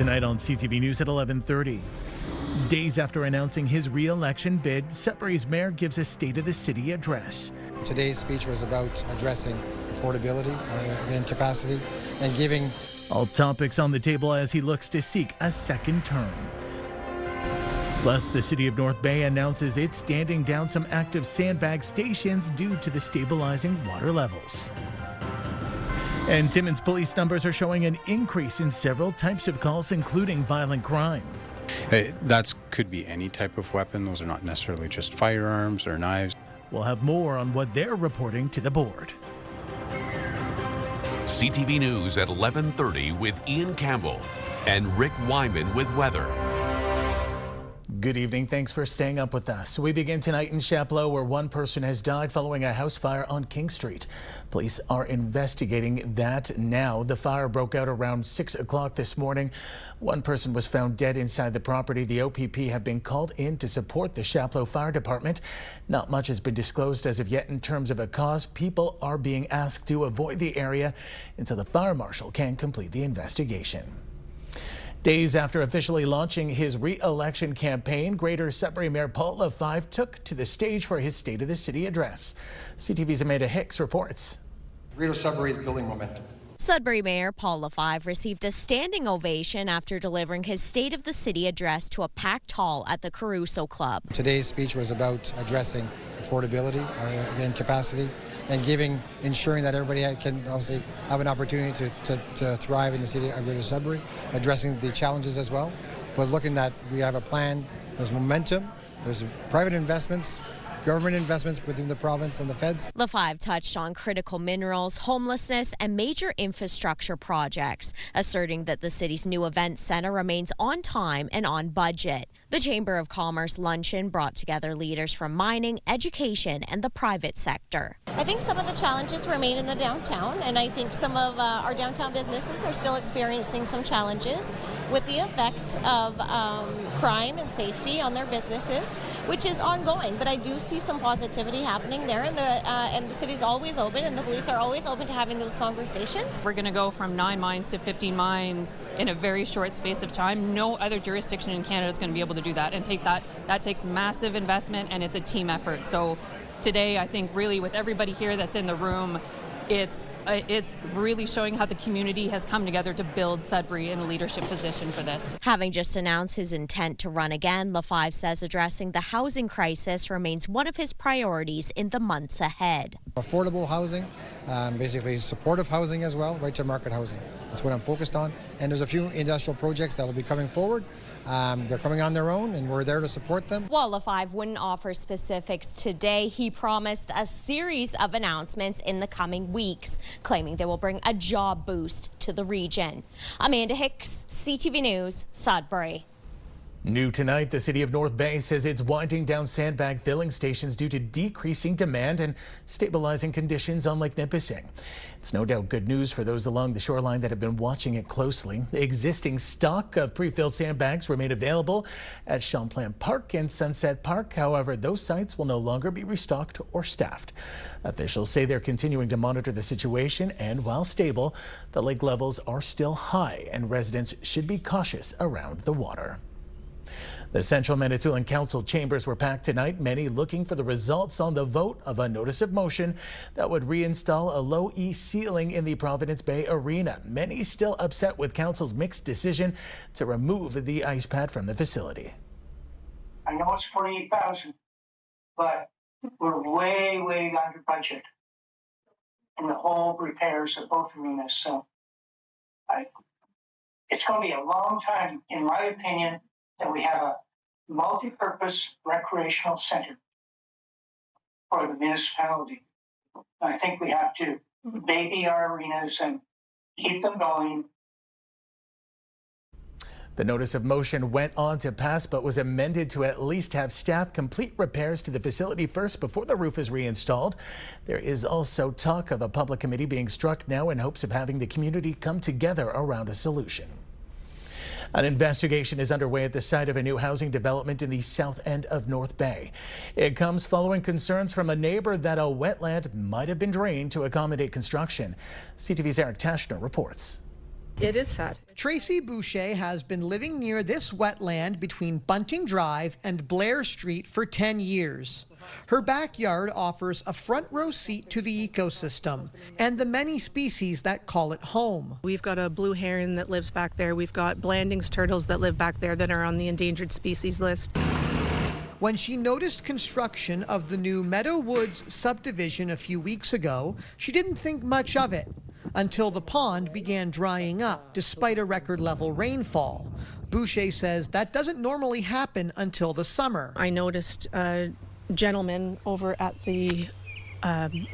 Tonight on CTV News at 11:30. Days after announcing his re-election bid, Sudbury's mayor gives a State of the City address. Today's speech was about addressing affordability and capacity and giving all topics on the table as he looks to seek a second term. Plus, the city of North Bay announces it's standing down some active Sandbag stations due to the stabilizing water levels. And Timmins police numbers are showing an increase in several types of calls, including violent crime. That could be any type of weapon. Those are not necessarily just firearms or knives. We'll have more on what they're reporting to the board. CTV News at 11:30 with Ian Campbell and Rick Wyman with weather. Good evening. Thanks for staying up with us. We begin tonight in Chapleau, where one person has died following a house fire on King Street. Police are investigating that now. The fire broke out around 6 o'clock this morning. One person was found dead inside the property. The OPP have been called in to support the Chapleau Fire Department. Not much has been disclosed as of yet in terms of a cause. People are being asked to avoid the area until the fire marshal can complete the investigation. Days after officially launching his re-election campaign, Greater Sudbury Mayor Paul Lefebvre took to the stage for his State of the City address. CTV's Amanda Hicks reports. Greater Sudbury is building momentum. Sudbury Mayor Paul Lefebvre received a standing ovation after delivering his State of the City address to a packed hall at the Caruso Club. Today's speech was about addressing affordability and capacity and ensuring that everybody can obviously have an opportunity to thrive in the city of Greater Sudbury, addressing the challenges as well. But looking that we have a plan, there's momentum, there's private investments, government investments within the province and the feds. Lefebvre touched on critical minerals, homelessness, and major infrastructure projects, asserting that the city's new event center remains on time and on budget. The Chamber of Commerce luncheon brought together leaders from mining, education, and the private sector. I think some of the challenges remain in the downtown, and I think some of our downtown businesses are still experiencing some challenges with the effect of crime and safety on their businesses, which is ongoing. But I do see some positivity happening there, and the city's always open, and the police are always open to having those conversations. We're going to go from 9 mines to 15 mines in a very short space of time. No other jurisdiction in Canada is going to be able to do that and take that. That takes massive investment, and it's a team effort. So today, I think really with everybody here that's in the room, it's really showing how the community has come together to build Sudbury in a leadership position for this. Having just announced his intent to run again, Lefebvre says addressing the housing crisis remains one of his priorities in the months ahead. Affordable housing, basically supportive housing as well, right to market housing. That's what I'm focused on. And there's a few industrial projects that will be coming forward. They're coming on their own, and we're there to support them. While Lefebvre wouldn't offer specifics today, he promised a series of announcements in the coming weeks, claiming they will bring a job boost to the region. Amanda Hicks, CTV News, Sudbury. New tonight, the city of North Bay says it's winding down Sandbag filling stations due to decreasing demand and stabilizing conditions on Lake Nipissing. It's no doubt good news for those along the shoreline that have been watching it closely. The existing stock of pre-filled sandbags remain available at Champlain Park and Sunset Park. However, those sites will no longer be restocked or staffed. Officials say they're continuing to monitor the situation, and while stable, the lake levels are still high and residents should be cautious around the water. The Central Manitoulin Council chambers were packed tonight, many looking for the results on the vote of a notice of motion that would reinstall a low-E ceiling in the Providence Bay Arena. Many still upset with Council's mixed decision to remove the ice pad from the facility. I know it's $48,000, but we're way under budget in the whole repairs of both arenas. So it's going to be a long time, in my opinion, that we have a multi-purpose recreational center for the municipality. I think we have to baby our arenas and keep them going. The notice of motion went on to pass, but was amended to at least have staff complete repairs to the facility first before the roof is reinstalled. There is also talk of a public committee being struck now in hopes of having the community come together around a solution. An investigation is underway at the site of a new housing development in the south end of North Bay. It comes following concerns from a neighbor that a wetland might have been drained to accommodate construction. CTV's Eric Tashner reports. It is sad. Tracy Boucher has been living near this wetland between Bunting Drive and Blair Street for 10 years. Her backyard offers a front row seat to the ecosystem and the many species that call it home. We've got a blue heron that lives back there. We've got Blanding's turtles that live back there that are on the endangered species list. When she noticed construction of the new Meadow Woods subdivision a few weeks ago, she didn't think much of it until the pond began drying up despite a record-level rainfall. Boucher says that doesn't normally happen until the summer. I noticed a gentleman over at the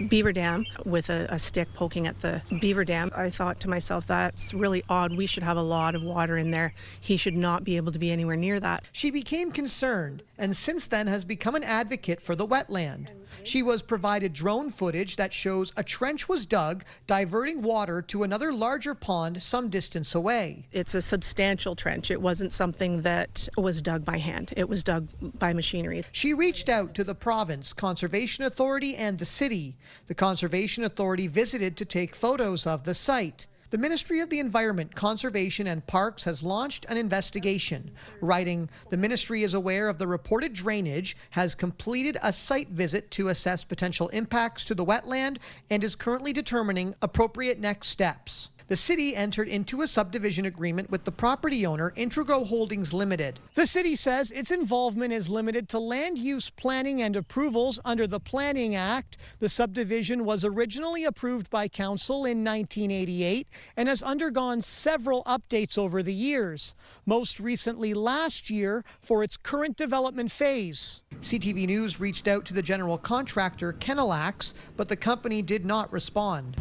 beaver dam with a stick poking at the beaver dam. I thought to myself, that's really odd. We should have a lot of water in there. He should not be able to be anywhere near that. She became concerned and since then has become an advocate for the wetland. She was provided drone footage that shows a trench was dug, diverting water to another larger pond some distance away. It's a substantial trench. It wasn't something that was dug by hand. It was dug by machinery. She reached out to the province, Conservation Authority, and the city. The Conservation Authority visited to take photos of the site. The Ministry of the Environment, Conservation and Parks has launched an investigation, writing, "The Ministry is aware of the reported drainage, has completed a site visit to assess potential impacts to the wetland, and is currently determining appropriate next steps." The city entered into a subdivision agreement with the property owner, Intrigo Holdings Limited. The city says its involvement is limited to land use planning and approvals under the Planning Act. The subdivision was originally approved by council in 1988 and has undergone several updates over the years, most recently last year for its current development phase. CTV News reached out to the general contractor, Kenelax, but the company did not respond.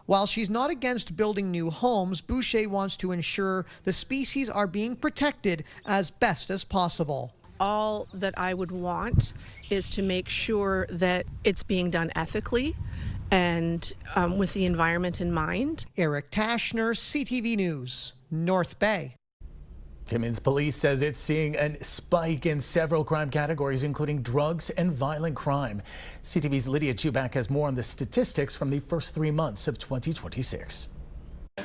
While she's not against building new homes, Boucher wants to ensure the species are being protected as best as possible. All that I would want is to make sure that it's being done ethically and with the environment in mind. Eric Tashner, CTV News, North Bay. Timmins police says it's seeing a spike in several crime categories, including drugs and violent crime. CTV's Lydia Chubak has more on the statistics from the first 3 months of 2026.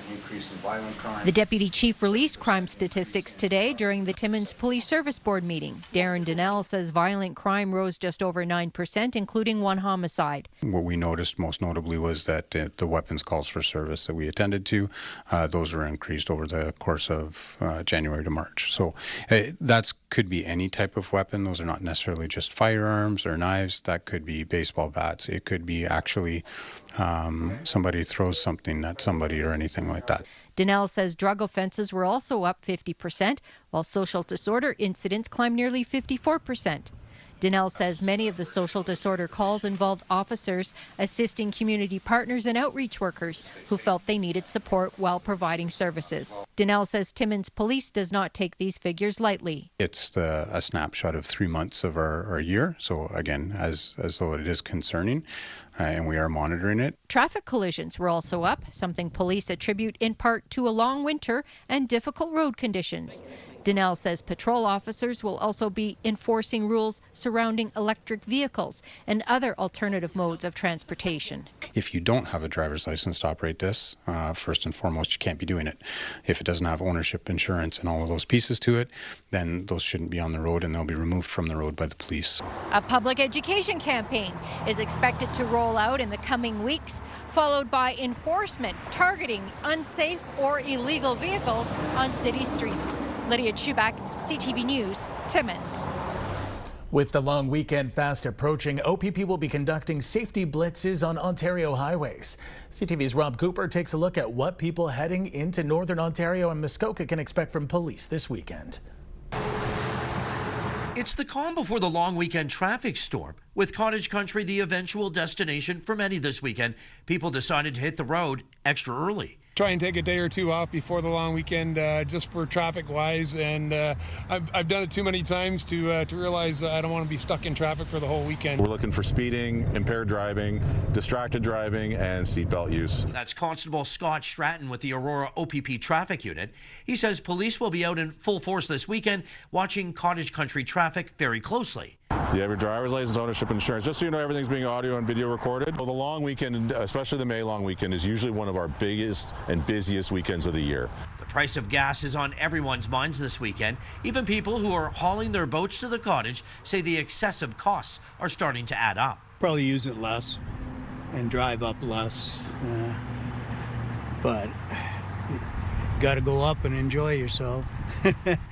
Increase in violent crime. The deputy chief released crime statistics today during the Timmins Police Service Board meeting. Darren Donnell says violent crime rose just over 9%, including one homicide. What we noticed most notably was that the weapons calls for service that we attended to, those were increased over the course of January to March. So that could be any type of weapon. Those are not necessarily just firearms or knives. That could be baseball bats. It could be actually somebody throws something at somebody or anything like that. Donnell says drug offences were also up 50%, while social disorder incidents climbed nearly 54%. Donnell says many of the social disorder calls involved officers assisting community partners and outreach workers who felt they needed support while providing services. Donnell says Timmins Police does not take these figures lightly. It's a snapshot of 3 months of our year, so again, as though it is concerning, and we are monitoring it. Traffic collisions were also up, something police attribute in part to a long winter and difficult road conditions. Donnell says patrol officers will also be enforcing rules surrounding electric vehicles and other alternative modes of transportation. If you don't have a driver's license to operate this, first and foremost, you can't be doing it. If it doesn't have ownership, insurance, and all of those pieces to it, then those shouldn't be on the road and they'll be removed from the road by the police. A public education campaign is expected to roll out in the coming weeks, followed by enforcement targeting unsafe or illegal vehicles on city streets. Lydia Chubak, CTV News, Timmins. With the long weekend fast approaching, OPP will be conducting safety blitzes on Ontario highways. CTV's Rob Cooper takes a look at what people heading into Northern Ontario and Muskoka can expect from police this weekend. It's the calm before the long weekend traffic storm. With Cottage Country the eventual destination for many this weekend, people decided to hit the road extra early. Try and take a day or two off before the long weekend just for traffic wise, and I've done it too many times to realize I don't want to be stuck in traffic for the whole weekend. We're looking for speeding, impaired driving, distracted driving, and seatbelt use. That's Constable Scott Stratton with the Aurora OPP Traffic Unit. He says police will be out in full force this weekend watching Cottage Country traffic very closely. Do you have your driver's license, ownership, insurance? Just so you know, everything's being audio and video recorded. Well, the long weekend, especially the May long weekend, is usually one of our biggest and busiest weekends of the year. The price of gas is on everyone's minds this weekend. Even people who are hauling their boats to the cottage say the excessive costs are starting to add up. Probably use it less and drive up less, but got to go up and enjoy yourself.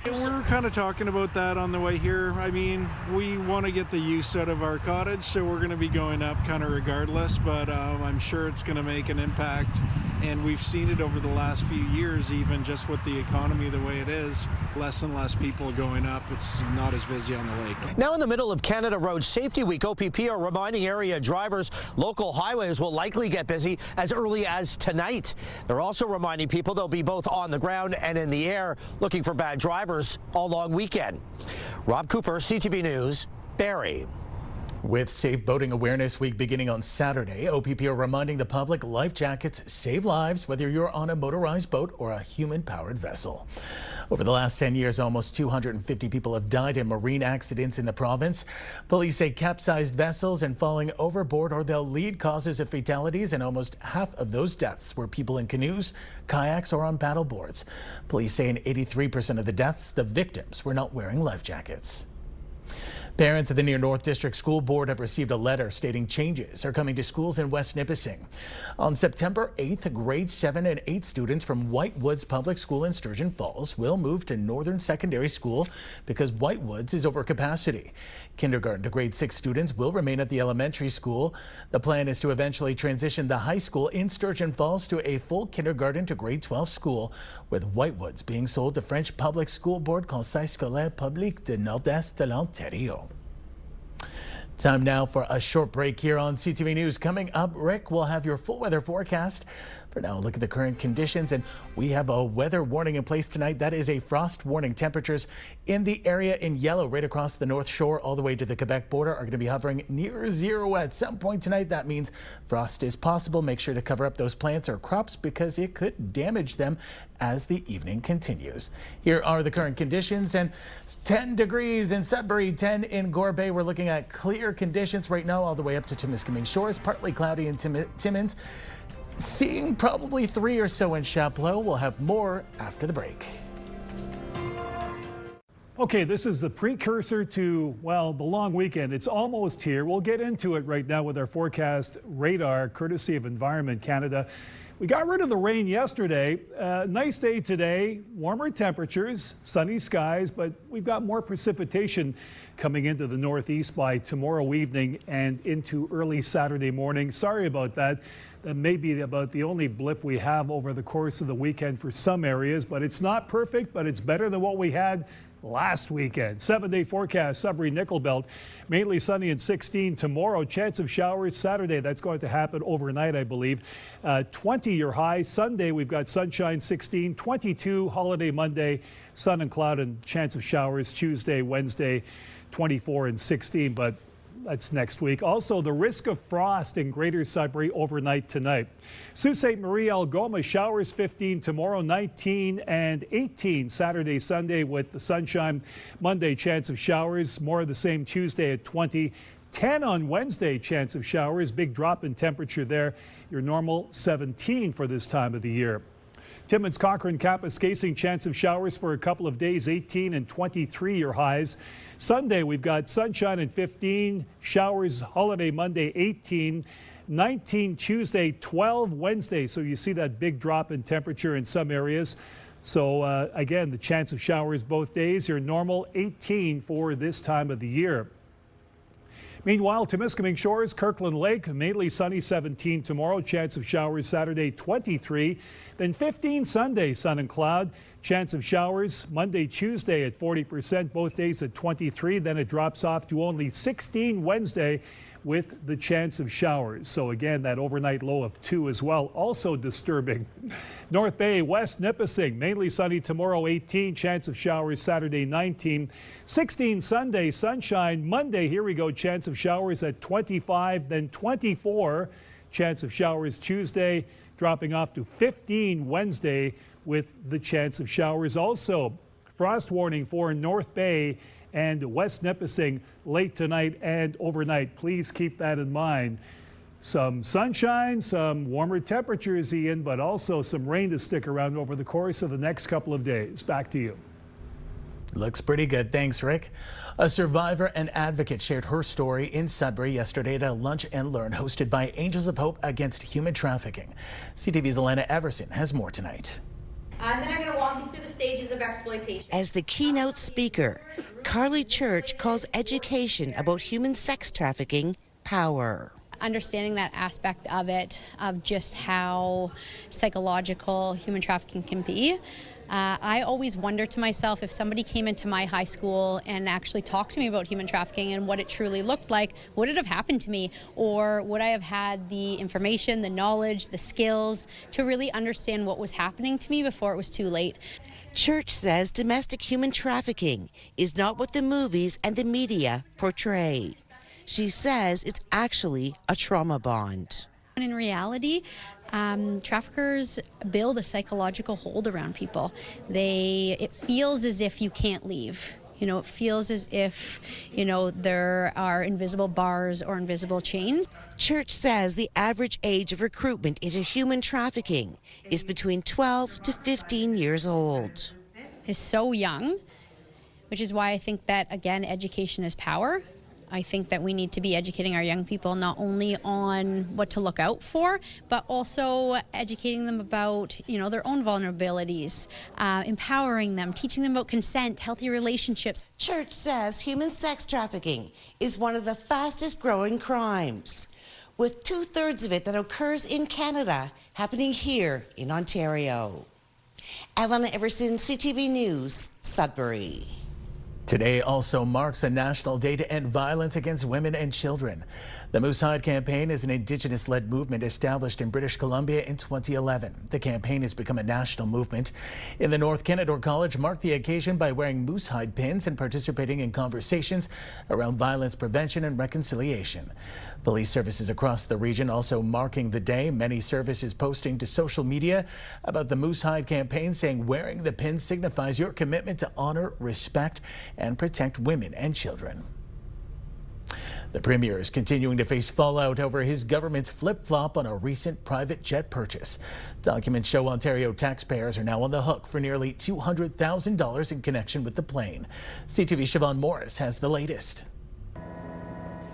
We're kind of talking about that on the way here. I mean, we want to get the use out of our cottage, so we're going to be going up kind of regardless, but I'm sure it's going to make an impact, and we've seen it over the last few years, even just with the economy the way it is, less and less people going up. It's not as busy on the lake. Now in the middle of Canada Road Safety Week, OPP are reminding area drivers local highways will likely get busy as early as tonight. They're also reminding people they'll be both on the ground and in the air looking for bad drivers all long weekend. Rob Cooper, CTV News, Barrie. With Safe Boating Awareness Week beginning on Saturday, OPP are reminding the public life jackets save lives, whether you're on a motorized boat or a human-powered vessel. Over the last 10 years, almost 250 people have died in marine accidents in the province. Police say capsized vessels and falling overboard are the lead causes of fatalities, and almost half of those deaths were people in canoes, kayaks, or on paddle boards. Police say in 83% of the deaths, the victims were not wearing life jackets. Parents of the North District School Board have received a letter stating changes are coming to schools in West Nipissing. On September 8th, grade 7 and 8 students from Whitewoods Public School in Sturgeon Falls will move to Northern Secondary School because Whitewoods is over capacity. Kindergarten to grade 6 students will remain at the elementary school. The plan is to eventually transition the high school in Sturgeon Falls to a full kindergarten to grade 12 school, with Whitewoods being sold to French Public School Board Conseil Scolaire Public de Nord-Est de l'Ontario. Time now for a short break here on CTV News. Coming up, Rick will have your full weather forecast. For now, look at the current conditions, and we have a weather warning in place tonight. That is a frost warning. Temperatures in the area in yellow right across the North Shore all the way to the Quebec border are going to be hovering near zero at some point tonight. That means frost is possible. Make sure to cover up those plants or crops because it could damage them as the evening continues. Here are the current conditions, and 10 degrees in Sudbury, 10 in Gore Bay. We're looking at clear conditions right now all the way up to Timiskaming Shores, partly cloudy in Timmins. Seeing probably 3 or so in Chapleau. We'll have more after the break. Okay, this is the precursor to, well, the long weekend. It's almost here. We'll get into it right now with our forecast radar, courtesy of Environment Canada. We got rid of the rain yesterday. Nice day today, warmer temperatures, sunny skies, but we've got more precipitation coming into the northeast by tomorrow evening and into early Saturday morning. Sorry about that. That may be about the only blip we have over the course of the weekend for some areas, but it's not perfect, but it's better than what we had last weekend. 7-day forecast, Sudbury Nickel Belt, mainly sunny and 16 tomorrow. Chance of showers Saturday. That's going to happen overnight, I believe. 20 your high. Sunday, we've got sunshine 16, 22 holiday Monday, sun and cloud and chance of showers Tuesday, Wednesday, 24 and 16, but that's next week. Also, the risk of frost in Greater Sudbury overnight tonight. Sault Ste. Marie, Algoma, showers 15 tomorrow, 19 and 18 Saturday, Sunday with the sunshine. Monday, chance of showers. More of the same Tuesday at 20. 10 on Wednesday, chance of showers. Big drop in temperature there. Your normal 17 for this time of the year. Timmins Cochrane Campus casing, chance of showers for a couple of days, 18 and 23 your highs. Sunday, we've got sunshine and 15, showers holiday Monday, 18, 19 Tuesday, 12 Wednesday. So you see that big drop in temperature in some areas. So again, the chance of showers both days, your normal 18 for this time of the year. Meanwhile, Timiskaming Shores, Kirkland Lake, mainly sunny 17 tomorrow, chance of showers Saturday 23, then 15 Sunday, sun and cloud, chance of showers Monday, Tuesday at 40%, both days at 23, then it drops off to only 16 Wednesday with the chance of showers. So again, that overnight low of 2 as well, also disturbing. North Bay, West Nipissing, mainly sunny tomorrow, 18, chance of showers Saturday 19, 16 Sunday, sunshine. Monday, here we go, chance of showers at 25, then 24, chance of showers Tuesday, dropping off to 15 Wednesday with the chance of showers. Also, frost warning for North Bay and West Nipissing late tonight and overnight. Please keep that in mind. Some sunshine, some warmer temperatures, Ian, but also some rain to stick around over the course of the next couple of days. Back to you. Looks pretty good. Thanks, Rick. A survivor and advocate shared her story in Sudbury yesterday at a lunch and learn hosted by Angels of Hope Against Human Trafficking. CTV's Elena Everson has more tonight. And then I'm going to walk you through the stages of exploitation. As the keynote speaker, Carly Church calls education about human sex trafficking power. Understanding that aspect of it, of just how psychological human trafficking can be. I always wonder to myself, if somebody came into my high school and actually talked to me about human trafficking and what it truly looked like, would it have happened to me? Or would I have had the information, the knowledge, the skills to really understand what was happening to me before it was too late? Church says domestic human trafficking is not what the movies and the media portray. She says it's actually a trauma bond. In reality, traffickers build a psychological hold around people. It feels as if you can't leave. It feels as if, there are invisible bars or invisible chains. Church says the average age of recruitment into human trafficking is between 12 to 15 years old. Is so young, which is why I think that, again, education is power. I think that we need to be educating our young people not only on what to look out for, but also educating them about, their own vulnerabilities, empowering them, teaching them about consent, healthy relationships. Church says human sex trafficking is one of the fastest growing crimes, with 2/3 of it that occurs in Canada happening here in Ontario. Elena Everson, CTV News, Sudbury. Today also marks a national day to end violence against women and children. The Moose Hide campaign is an Indigenous-led movement established in British Columbia in 2011. The campaign has become a national movement. In the North, Canadore College marked the occasion by wearing moose hide pins and participating in conversations around violence prevention and reconciliation. Police services across the region also marking the day. Many services posting to social media about the Moose Hide campaign, saying wearing the pin signifies your commitment to honor, respect, and protect women and children. The Premier is continuing to face fallout over his government's flip-flop on a recent private jet purchase. Documents show Ontario taxpayers are now on the hook for nearly $200,000 in connection with the plane. CTV's Siobhan Morris has the latest.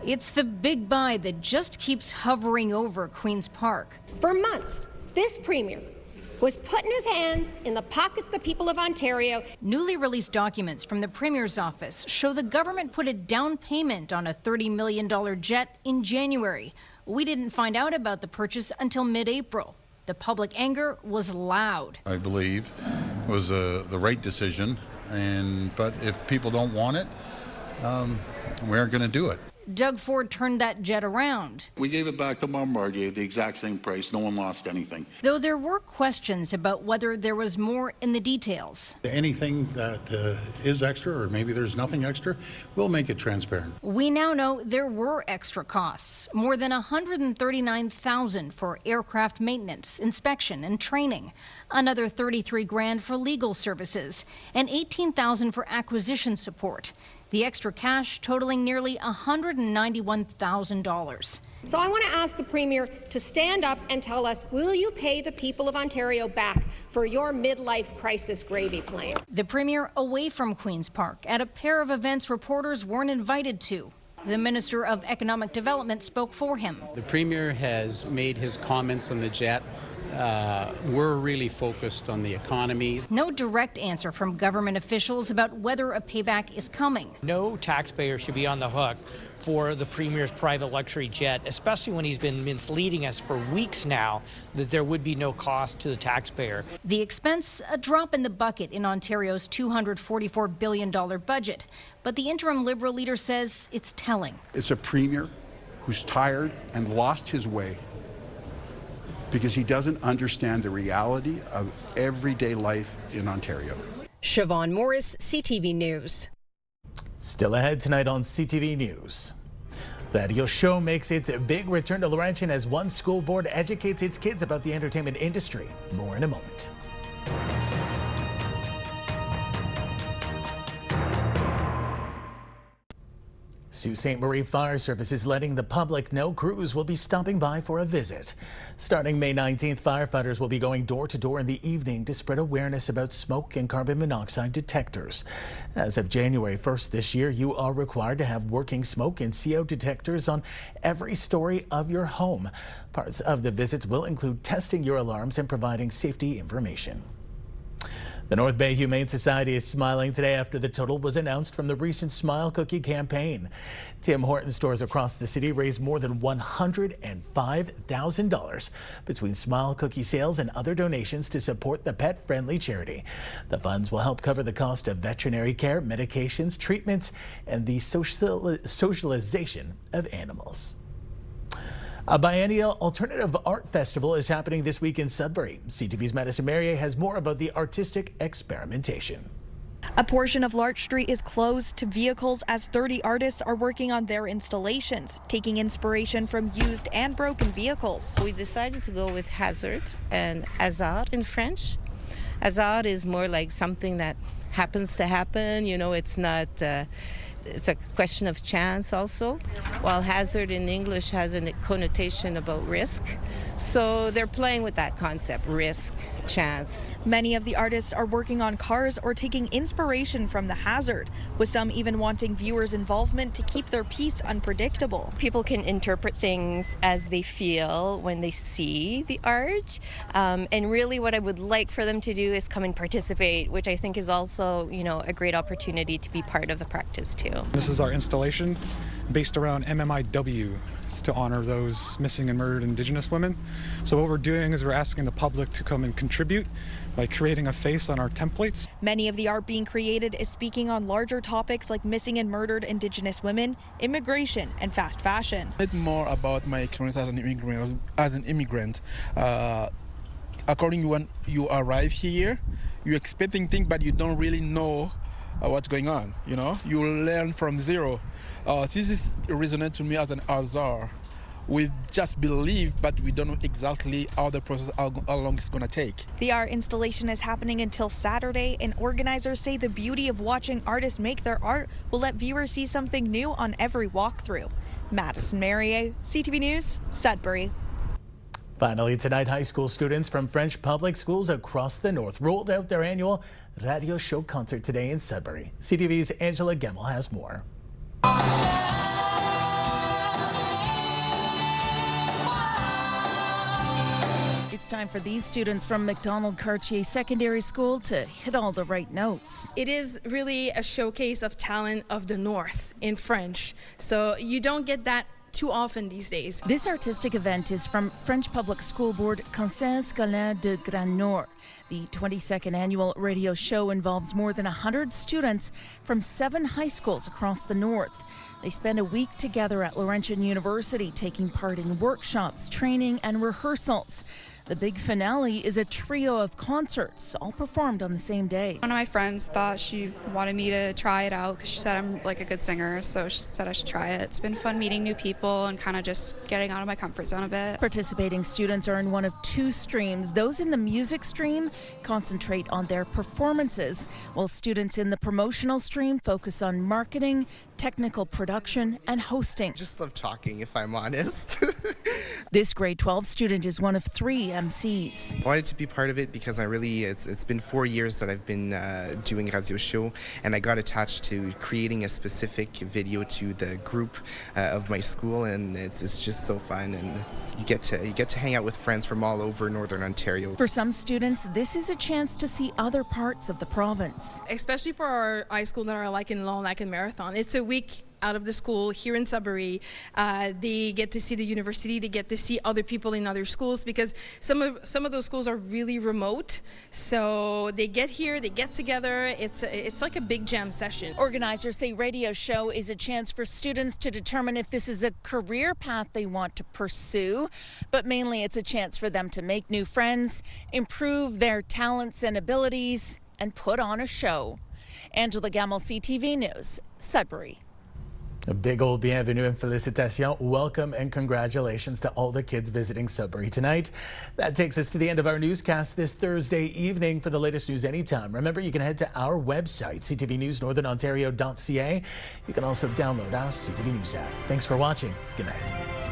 It's the big buy that just keeps hovering over Queen's Park. For months, this Premier was putting his hands in the pockets of the people of Ontario. Newly released documents from the Premier's office show the government put a down payment on a $30 million jet in January. We didn't find out about the purchase until mid-April. The public anger was loud. I believe it was the right decision, but if people don't want it, we aren't going to do it. Doug Ford turned that jet around. We gave it back to Bombardier, the exact same price. No one lost anything. Though there were questions about whether there was more in the details. Anything that is extra, or maybe there's nothing extra, we'll make it transparent. We now know there were extra costs, more than $139,000 for aircraft maintenance, inspection, and training, another $33,000 for legal services, and $18,000 for acquisition support. The extra cash totaling nearly $191,000. So I want to ask the Premier to stand up and tell us, will you pay the people of Ontario back for your midlife crisis gravy plane? The Premier away from Queen's Park at a pair of events reporters weren't invited to. The Minister of Economic Development spoke for him. The Premier has made his comments on the jet. We're really focused on the economy. No direct answer from government officials about whether a payback is coming. No taxpayer should be on the hook for the Premier's private luxury jet, especially when he's been misleading us for weeks now that there would be no cost to the taxpayer. The expense, a drop in the bucket in Ontario's $244 billion budget. But the interim Liberal leader says it's telling. It's a Premier who's tired and lost his way, because he doesn't understand the reality of everyday life in Ontario. Siobhan Morris, CTV News. Still ahead tonight on CTV News. Radio Show makes its big return to Laurentian as one school board educates its kids about the entertainment industry. More in a moment. Sault Ste. Marie Fire Service is letting the public know crews will be stopping by for a visit. Starting May 19th, firefighters will be going door to door in the evening to spread awareness about smoke and carbon monoxide detectors. As of January 1st this year, you are required to have working smoke and CO detectors on every story of your home. Parts of the visits will include testing your alarms and providing safety information. The North Bay Humane Society is smiling today after the total was announced from the recent Smile Cookie campaign. Tim Hortons stores across the city raised more than $105,000 between Smile Cookie sales and other donations to support the pet-friendly charity. The funds will help cover the cost of veterinary care, medications, treatments, and the socialization of animals. A biennial alternative art festival is happening this week in Sudbury. CTV's Madison Merrier has more about the artistic experimentation. A portion of Larch Street is closed to vehicles as 30 artists are working on their installations, taking inspiration from used and broken vehicles. We decided to go with hazard and hasard in French. Hazard is more like something that happens to happen, you know, it's not... it's a question of chance also, while hazard in English has a connotation about risk. So they're playing with that concept, risk, chance. Many of the artists are working on cars or taking inspiration from the hazard, with some even wanting viewers' involvement to keep their piece unpredictable. People can interpret things as they feel when they see the art. And really what I would like for them to do is come and participate, which I think is also, you know, a great opportunity to be part of the practice too. This is our installation based around MMIW to honor those missing and murdered Indigenous women. So what we're doing is we're asking the public to come and contribute by creating a face on our templates. Many of the art being created is speaking on larger topics like missing and murdered Indigenous women, immigration, and fast fashion. A bit more about my experience as an immigrant. According to when you arrive here, you're expecting things, but you don't really know what's going on, you know? You learn from zero. This is resonant to me as an hazard. We just believe, but we don't know exactly how the process, how long it's going to take. The art installation is happening until Saturday, and organizers say the beauty of watching artists make their art will let viewers see something new on every walkthrough. Madison Merrier, CTV News, Sudbury. Finally tonight, high school students from French public schools across the north rolled out their annual radio show concert today in Sudbury. CTV's Angela Gemmell has more. It's time for these students from McDonald Cartier Secondary School to hit all the right notes. It is really a showcase of talent of the North in French, so you don't get that too often these days. This artistic event is from French Public School Board Conseil Scolaire de Grand Nord. The 22nd annual radio show involves more than 100 students from 7 high schools across the north. They spend a week together at Laurentian University, taking part in workshops, training, and rehearsals. The big finale is a trio of concerts, all performed on the same day. One of my friends thought she wanted me to try it out because she said I'm like a good singer, so she said I should try it. It's been fun meeting new people and kind of just getting out of my comfort zone a bit. Participating students are in one of 2 streams. Those in the music stream concentrate on their performances, while students in the promotional stream focus on marketing, technical production, and hosting. Just love talking, if I'm honest. This grade 12 student is one of 3 MCs. I wanted to be part of it because it's been 4 years that I've been doing radio show, and I got attached to creating a specific video to the group of my school, and it's just so fun, and you get to hang out with friends from all over Northern Ontario. For some students, this is a chance to see other parts of the province. Especially for our high school that are like in Long Lake and Marathon. It's a week out of the school here in Sudbury. They get to see the university, they get to see other people in other schools, because some of those schools are really remote. So they get here, they get together. It's like a big jam session. Organizers say radio show is a chance for students to determine if this is a career path they want to pursue, but mainly it's a chance for them to make new friends, improve their talents and abilities, and put on a show. Angela Gemmell, CTV News, Sudbury. A big old bienvenue and félicitations. Welcome and congratulations to all the kids visiting Sudbury tonight. That takes us to the end of our newscast this Thursday evening. For the latest news anytime, remember you can head to our website, ctvnewsnorthernontario.ca. You can also download our CTV News app. Thanks for watching. Good night.